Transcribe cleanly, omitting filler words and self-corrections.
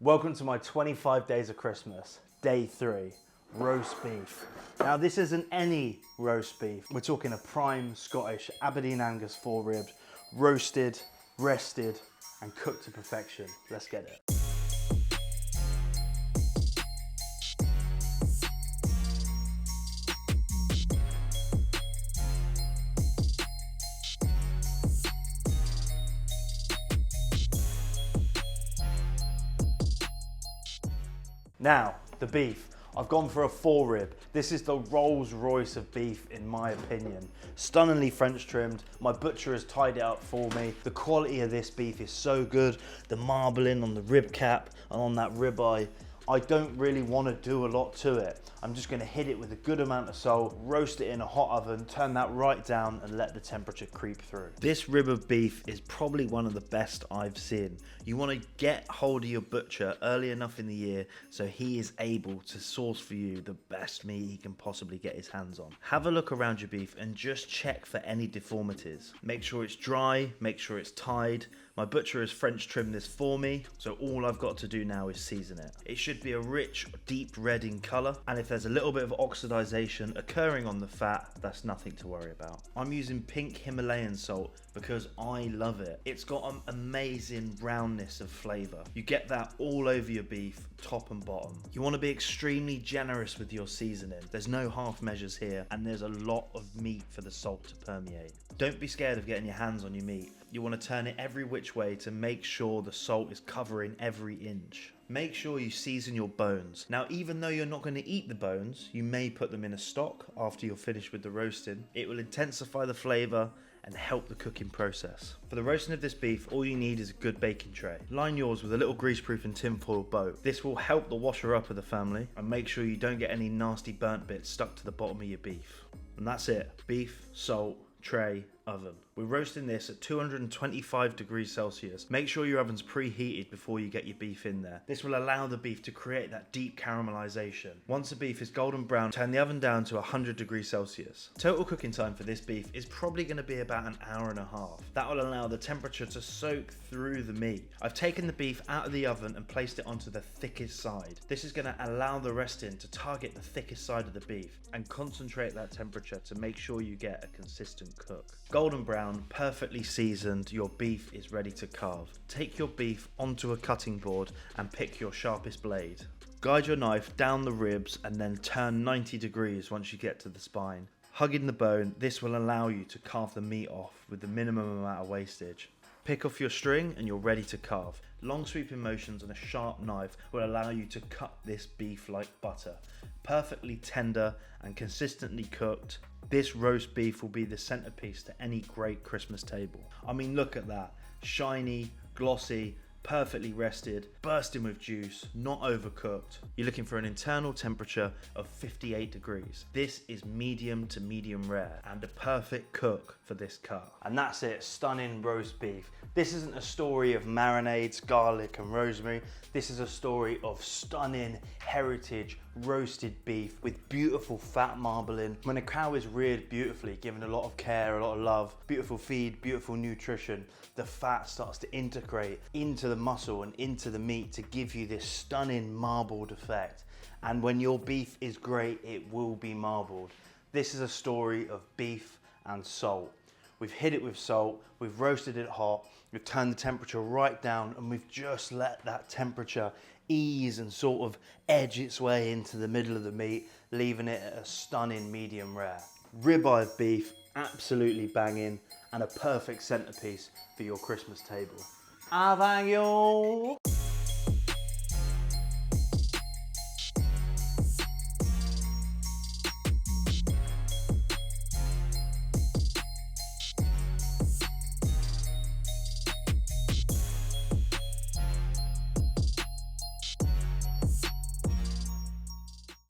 Welcome to my 25 days of Christmas, day 3, roast beef. Now this isn't any roast beef, we're talking a prime Scottish Aberdeen Angus 4 ribs, roasted, rested and cooked to perfection. Let's get it. Now, the beef. I've gone for a 4 rib. This is the Rolls Royce of beef in my opinion. Stunningly French trimmed. My butcher has tied it up for me. The quality of this beef is so good. The marbling on the rib cap and on that ribeye. I don't really want to do a lot to it. I'm just going to hit it with a good amount of salt, roast it in a hot oven, turn that right down and let the temperature creep through. This rib of beef is probably one of the best I've seen. You want to get hold of your butcher early enough in the year so he is able to source for you the best meat he can possibly get his hands on. Have a look around your beef and just check for any deformities. Make sure it's dry, make sure it's tied. My butcher has French trimmed this for me, so all I've got to do now is season it. It should be a rich, deep red in colour, and if there's a little bit of oxidization occurring on the fat, that's nothing to worry about. I'm using pink Himalayan salt because I love it. It's got an amazing roundness of flavour. You get that all over your beef, top and bottom. You want to be extremely generous with your seasoning. There's no half measures here, and there's a lot of meat for the salt to permeate. Don't be scared of getting your hands on your meat. You want to turn it every which way to make sure the salt is covering every inch. Make sure you season your bones. Now, even though you're not going to eat the bones, you may put them in a stock after you're finished with the roasting. It will intensify the flavour and help the cooking process. For the roasting of this beef, all you need is a good baking tray. Line yours with a little greaseproof and tinfoil boat. This will help the washer up of the family and make sure you don't get any nasty burnt bits stuck to the bottom of your beef. And that's it. Beef, salt, tray, oven. We're roasting this at 225 degrees Celsius. Make sure your oven's preheated before you get your beef in there. This will allow the beef to create that deep caramelization. Once the beef is golden brown, turn the oven down to 100 degrees Celsius. Total cooking time for this beef is probably going to be about an hour and a half. That will allow the temperature to soak through the meat. I've taken the beef out of the oven and placed it onto the thickest side. This is going to allow the resting to target the thickest side of the beef and concentrate that temperature to make sure you get a consistent cook. Golden brown, perfectly seasoned, your beef is ready to carve. Take your beef onto a cutting board and pick your sharpest blade. Guide your knife down the ribs and then turn 90 degrees once you get to the spine. Hugging the bone, this will allow you to carve the meat off with the minimum amount of wastage. Pick off your string and you're ready to carve. Long sweeping motions and a sharp knife will allow you to cut this beef like butter. Perfectly tender and consistently cooked, this roast beef will be the centerpiece to any great Christmas table. I mean, look at that. Shiny, glossy, perfectly rested, bursting with juice, not overcooked. You're looking for an internal temperature of 58 degrees. This is medium to medium rare and a perfect cook for this cut. And that's it, stunning roast beef. This isn't a story of marinades, garlic and rosemary. This is a story of stunning heritage roasted beef with beautiful fat marbling. When a cow is reared beautifully, given a lot of care, a lot of love, beautiful feed, beautiful nutrition, the fat starts to integrate into the muscle and into the meat to give you this stunning marbled effect. And when your beef is great, it will be marbled. This is a story of beef and salt. We've hit it with salt, we've roasted it hot, we've turned the temperature right down, and we've just let that temperature ease and sort of edge its way into the middle of the meat, leaving it at a stunning medium rare. Ribeye of beef, absolutely banging, and a perfect centerpiece for your Christmas table. Ah, thank you.